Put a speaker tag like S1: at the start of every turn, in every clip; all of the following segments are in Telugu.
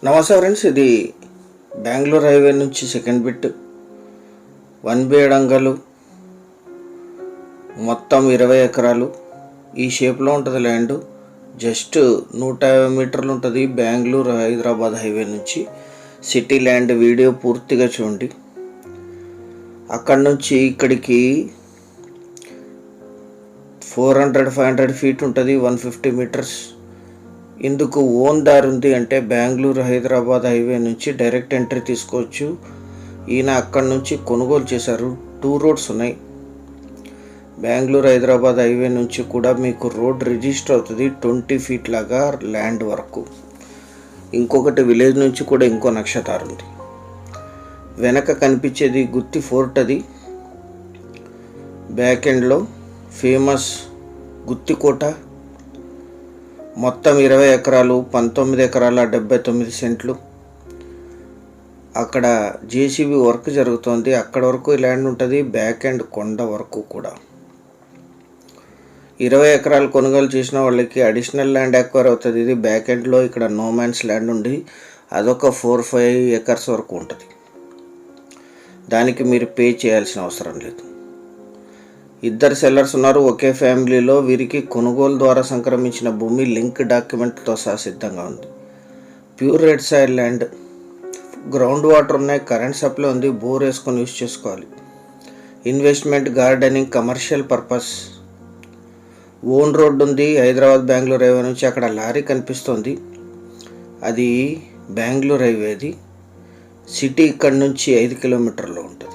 S1: నమస్తే ఫ్రెండ్స్, ఇది బెంగళూరు హైవే నుంచి సెకండ్ బిట్ 1B అడంగలు, మొత్తం 20 ఎకరాలు. ఈ షేప్లో ఉంటుంది ల్యాండ్. జస్ట్ 150 మీటర్లు ఉంటుంది బెంగళూరు హైదరాబాద్ హైవే నుంచి. City land. వీడియో పూర్తిగా చూడండి. అక్కడి నుంచి ఇక్కడికి 400-500 ఫీట్ ఉంటుంది, 150 మీటర్స్. ఇందుకు ఓన్ దారి ఉంది అంటే బెంగళూరు హైదరాబాద్ హైవే నుంచి డైరెక్ట్ ఎంట్రీ తీసుకోవచ్చు. ఈయన అక్కడి నుంచి కొనుగోలు చేశారు. 2 రోడ్స్ ఉన్నాయి. బెంగళూరు హైదరాబాద్ హైవే నుంచి కూడా మీకు రోడ్ రిజిస్టర్ అవుతుంది 20 ఫీట్ లాగా ల్యాండ్ వరకు. ఇంకొకటి విలేజ్ నుంచి కూడా ఇంకో నక్షత్రం ఉంది. వెనక కనిపించేది గుత్తి ఫోర్ట్. అది బ్యాక్ ఎండ్లో ఫేమస్ గుత్తి కోట. మొత్తం 20 ఎకరాలు, 19 ఎకరాల 79 సెంట్లు. అక్కడ జేసీబీ వర్క్ జరుగుతుంది. అక్కడ వరకు ల్యాండ్ ఉంటుంది. బ్యాక్ ఎండ్ కొండ వరకు కూడా 20 ఎకరాలు కొనుగోలు చేసిన వాళ్ళకి అడిషనల్ ల్యాండ్ ఎక్వైర్ అవుతుంది. ఇది బ్యాక్ ఎండ్లో ఇక్కడ నో మ్యాన్స్ ల్యాండ్ ఉంది. అదొక 4-5 ఎకర్స్ వరకు ఉంటుంది. దానికి మీరు పే చేయాల్సిన అవసరం లేదు. ఇద్దరు సెల్లర్స్ ఉన్నారు ఒకే ఫ్యామిలీలో. వీరికి కొనుగోలు ద్వారా సంక్రమించిన భూమి లింక్ డాక్యుమెంట్తో సహా సిద్ధంగా ఉంది. Pure red soil land. Ground water ఉన్నాయి, కరెంట్ సప్లై ఉంది. బోర్ వేసుకొని యూజ్ చేసుకోవాలి. Investment, gardening, commercial purpose. Own road ఉంది హైదరాబాద్ బెంగళూరు హైవే నుంచి. అక్కడ లారీ కనిపిస్తుంది, అది బెంగళూరు హైవేది. సిటీ ఇక్కడ నుంచి 5 కిలోమీటర్లో ఉంటుంది.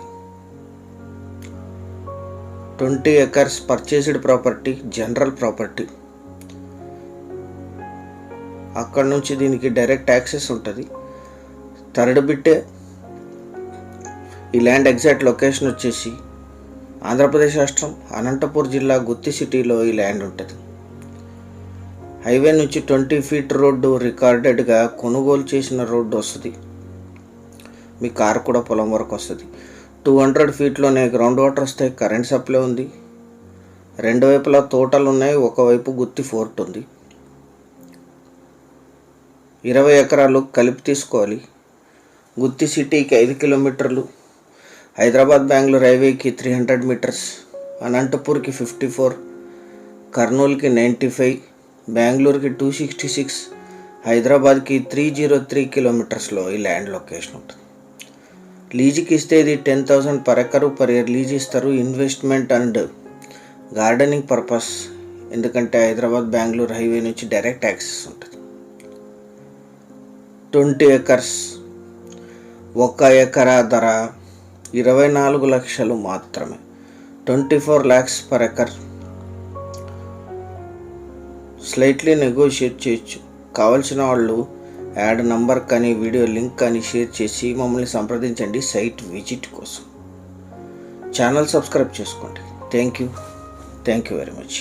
S1: 20 acres purchased property, general property. అక్కడ నుంచి దీనికి డైరెక్ట్ యాక్సెస్ ఉంటుంది. థర్డ్ బిట్టే. ఈ ల్యాండ్ ఎగ్జాక్ట్ లొకేషన్ వచ్చేసి ఆంధ్రప్రదేశ్ రాష్ట్రం అనంతపూర్ జిల్లా గుత్తి సిటీలో ఈ ల్యాండ్ ఉంటుంది. హైవే నుంచి 20 ఫీట్ రోడ్డు రికార్డెడ్గా కొనుగోలు చేసిన రోడ్డు వస్తుంది. మీ కారు కూడా పొలం వరకు వస్తుంది. 200 ఫీట్లోనే గ్రౌండ్ వాటర్ వస్తాయి, కరెంట్ సప్లై ఉంది. 2 వైపులా తోటలు ఉన్నాయి, ఒకవైపు గుత్తి ఫోర్ట్ ఉంది. 20 ఎకరాలు కలిపి తీసుకోవాలి. గుత్తి సిటీకి 5 కిలోమీటర్లు, హైదరాబాద్ బెంగళూరు హైవేకి 300 మీటర్స్, అనంతపూర్కి 54, కర్నూలుకి 95, బెంగళూరుకి 266, హైదరాబాద్కి 303 కిలోమీటర్స్లో ఈ ల్యాండ్ లొకేషన్ ఉంటుంది. లీజుకి ఇస్తే ఇది 10,000 per acre per year lease ఇస్తారు. Investment and gardening purpose. ఎందుకంటే హైదరాబాద్ బెంగళూరు హైవే నుంచి డైరెక్ట్ యాక్సెస్ ఉంటుంది. 20 ఎకర్స్. 1 ఎకరా ధర 24 లక్షలు మాత్రమే. 24 lakhs per acre. Slightly negotiate చేయొచ్చు. కావాల్సిన వాళ్ళు యాడ్ నంబర్ కానీ వీడియో లింక్ కానీ షేర్ చేసి మమ్మల్ని సంప్రదించండి సైట్ విజిట్ కోసం. ఛానల్ సబ్స్క్రైబ్ చేసుకోండి. Thank you very much.